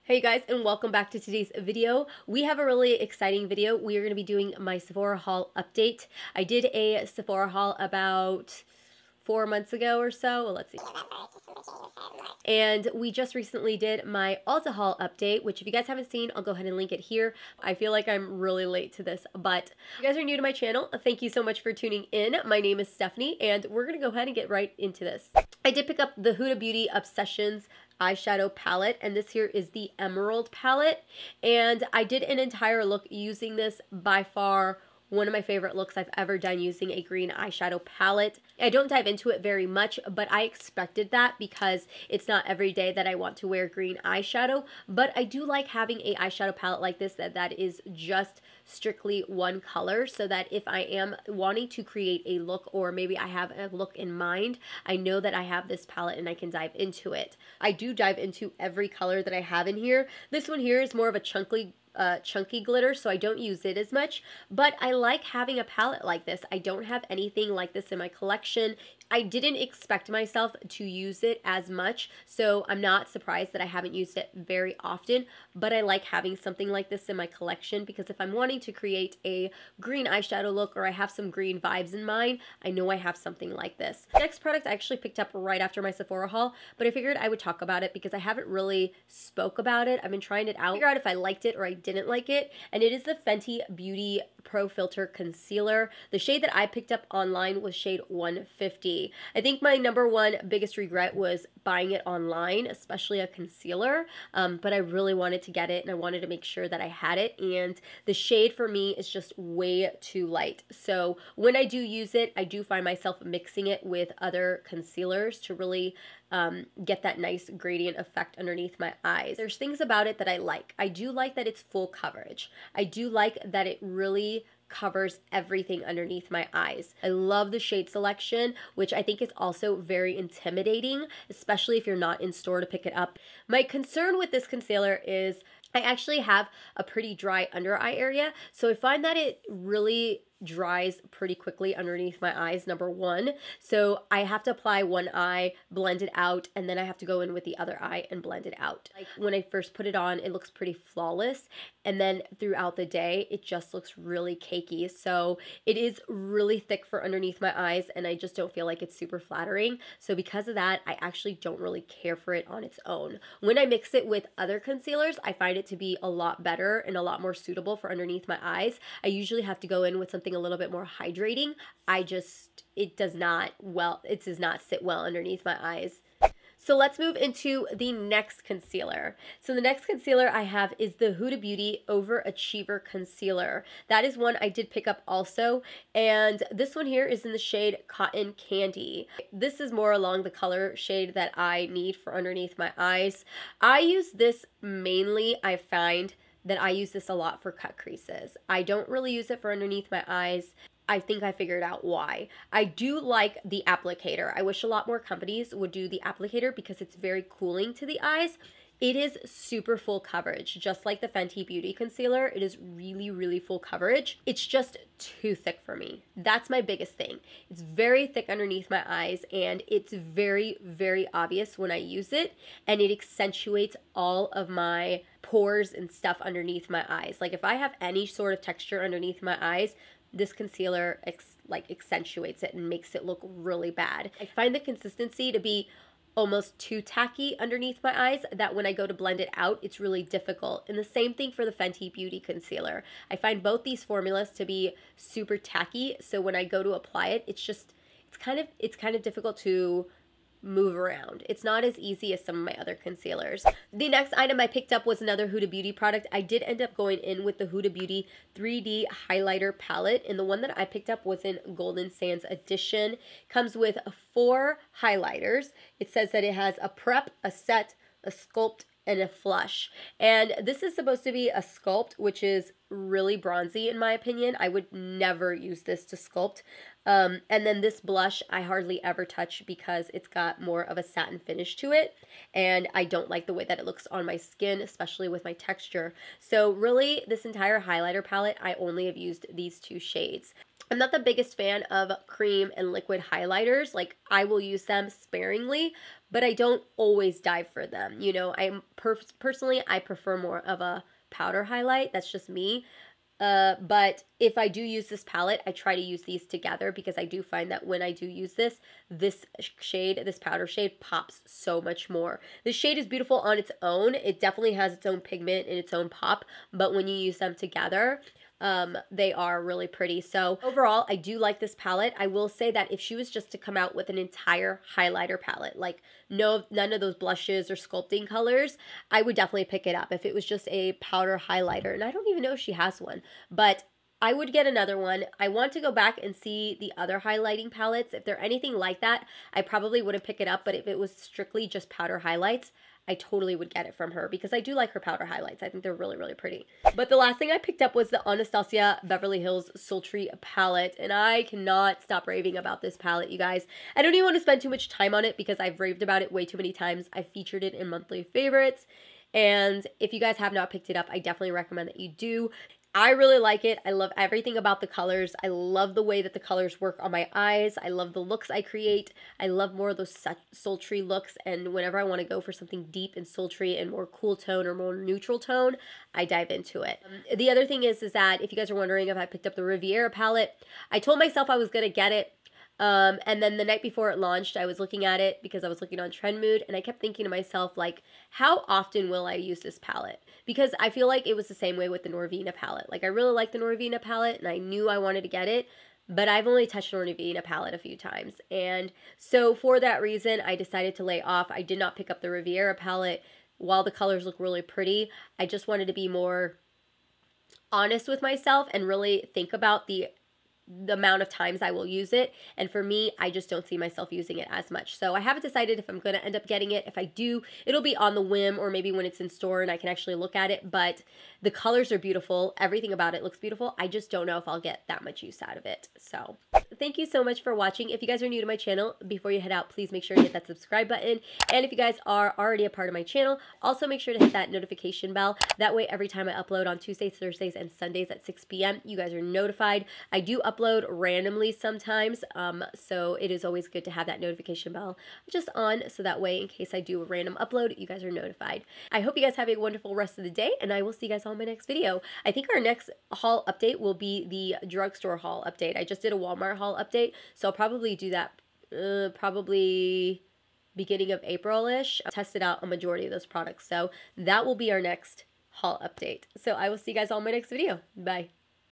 Hey guys, and welcome back to today's video. We have a really exciting video. We are going to be doing my Sephora haul update. I did a Sephora haul about 4 months ago or so. Well, let's see. And we just recently did my Ulta haul update, which if you guys haven't seen, I'll go ahead and link it here. I feel like I'm really late to this, but if you guys are new to my channel, thank you so much for tuning in. My name is Stephanie, and we're going to go ahead and get right into this. I did pick up the Huda Beauty Obsessions eyeshadow palette, and this here is the Emerald palette, and I did an entire look using this. By far one of my favorite looks I've ever done using a green eyeshadow palette. I don't dive into it very much, but I expected that because it's not every day that I want to wear green eyeshadow, but I do like having a eyeshadow palette like this that is just strictly one color, so that if I am wanting to create a look, or maybe I have a look in mind, I know that I have this palette and I can dive into it. I do dive into every color that I have in here. This one here is more of a chunky glitter, so I don't use it as much, but I like having a palette like this. I don't have anything like this in my collection. I didn't expect myself to use it as much, so I'm not surprised that I haven't used it very often, but I like having something like this in my collection because if I'm wanting to create a green eyeshadow look, or I have some green vibes in mind, I know I have something like this. Next product I actually picked up right after my Sephora haul, but I figured I would talk about it because I haven't really spoke about it. I've been trying it out, figure out if I liked it or I didn't like it, and it is the Fenty Beauty Pro Filter Concealer. The shade that I picked up online was shade 150. I think my number one biggest regret was buying it online, especially a concealer, but I really wanted to get it and I wanted to make sure that I had it, and the shade for me is just way too light. So when I do use it, I do find myself mixing it with other concealers to really get that nice gradient effect underneath my eyes. There's things about it that I like. I do like that it's full coverage. I do like that it really covers everything underneath my eyes. I love the shade selection, which I think is also very intimidating, especially if you're not in store to pick it up. My concern with this concealer is I actually have a pretty dry under eye area, so I find that it really dries pretty quickly underneath my eyes, number one. So I have to apply one eye, blend it out, and then I have to go in with the other eye and blend it out. Like when I first put it on, it looks pretty flawless, and then throughout the day, it just looks really cakey. So it is really thick for underneath my eyes, and I just don't feel like it's super flattering. So because of that, I actually don't really care for it on its own. When I mix it with other concealers, I find it to be a lot better and a lot more suitable for underneath my eyes. I usually have to go in with something a little bit more hydrating. It does not sit well underneath my eyes. So let's move into the next concealer. So the next concealer I have is the Huda Beauty Overachiever Concealer. That is one I did pick up also, and this one here is in the shade Cotton Candy. This is more along the color shade that I need for underneath my eyes. I use this mainly, I find that I use this a lot for cut creases. I don't really use it for underneath my eyes. I think I figured out why. I do like the applicator. I wish a lot more companies would do the applicator because it's very cooling to the eyes. It is super full coverage, just like the Fenty Beauty Concealer. It is really, really full coverage. It's just too thick for me. That's my biggest thing. It's very thick underneath my eyes, and it's very, very obvious when I use it, and it accentuates all of my pores and stuff underneath my eyes. Like if I have any sort of texture underneath my eyes, this concealer accentuates it and makes it look really bad. I find the consistency to be almost too tacky underneath my eyes, that when I go to blend it out, it's really difficult. And the same thing for the Fenty Beauty Concealer. I find both these formulas to be super tacky, so when I go to apply it, it's kind of difficult to move around. It's not as easy as some of my other concealers. The next item I picked up was another Huda Beauty product. I did end up going in with the Huda Beauty 3D highlighter palette, and the one that I picked up was in Golden Sands Edition. Comes with 4 highlighters. It says that it has a prep, a set, a sculpt, and a flush. And this is supposed to be a sculpt, which is really bronzy in my opinion. I would never use this to sculpt. And then this blush I hardly ever touch because it's got more of a satin finish to it, and I don't like the way that it looks on my skin, especially with my texture. So really, this entire highlighter palette, I only have used these 2 shades. I'm not the biggest fan of cream and liquid highlighters. Like, I will use them sparingly, but I don't always dive for them. You know, personally, I prefer more of a powder highlight. That's just me. But if I do use this palette, I try to use these together because I do find that when I do use this shade, this powder shade, pops so much more. This shade is beautiful on its own. It definitely has its own pigment and its own pop, but when you use them together, they are really pretty. So overall, I do like this palette. I will say that if she was just to come out with an entire highlighter palette, like none of those blushes or sculpting colors, I would definitely pick it up. If it was just a powder highlighter, and I don't even know if she has one, but I would get another one. I want to go back and see the other highlighting palettes. If they're anything like that, I probably wouldn't pick it up, but if it was strictly just powder highlights, I totally would get it from her because I do like her powder highlights. I think they're really, really pretty. But the last thing I picked up was the Anastasia Beverly Hills Sultry palette, and I cannot stop raving about this palette, you guys. I don't even want to spend too much time on it because I've raved about it way too many times. I've featured it in monthly favorites, and if you guys have not picked it up, I definitely recommend that you do. I really like it. I love everything about the colors. I love the way that the colors work on my eyes. I love the looks I create. I love more of those sultry looks, and whenever I want to go for something deep and sultry and more cool tone or more neutral tone, I dive into it. The other thing is that if you guys are wondering if I picked up the Riviera palette, I told myself I was going to get it. And then the night before it launched, I was looking at it because I was looking on Trendmood, and I kept thinking to myself, like, how often will I use this palette? Because I feel like it was the same way with the Norvina palette. Like, I really like the Norvina palette, and I knew I wanted to get it, but I've only touched the Norvina palette a few times. And so for that reason, I decided to lay off. I did not pick up the Riviera palette. While the colors look really pretty, I just wanted to be more honest with myself and really think about the amount of times I will use it, and for me, I just don't see myself using it as much. So I haven't decided if I'm going to end up getting it. If I do, it'll be on the whim, or maybe when it's in store and I can actually look at it, but the colors are beautiful. Everything about it looks beautiful. I just don't know if I'll get that much use out of it. So thank you so much for watching. If you guys are new to my channel, before you head out, please make sure to hit that subscribe button, and if you guys are already a part of my channel, also make sure to hit that notification bell. That way, every time I upload on Tuesdays, Thursdays, and Sundays at 6 p.m., you guys are notified. I do upload randomly sometimes, so it is always good to have that notification bell just on, so that way in case I do a random upload, you guys are notified. I hope you guys have a wonderful rest of the day, and I will see you guys all in my next video. I think our next haul update will be the drugstore haul update. I just did a Walmart haul update, so I'll probably do that probably beginning of April-ish. I've tested out a majority of those products, so that will be our next haul update. So I will see you guys all in my next video. Bye.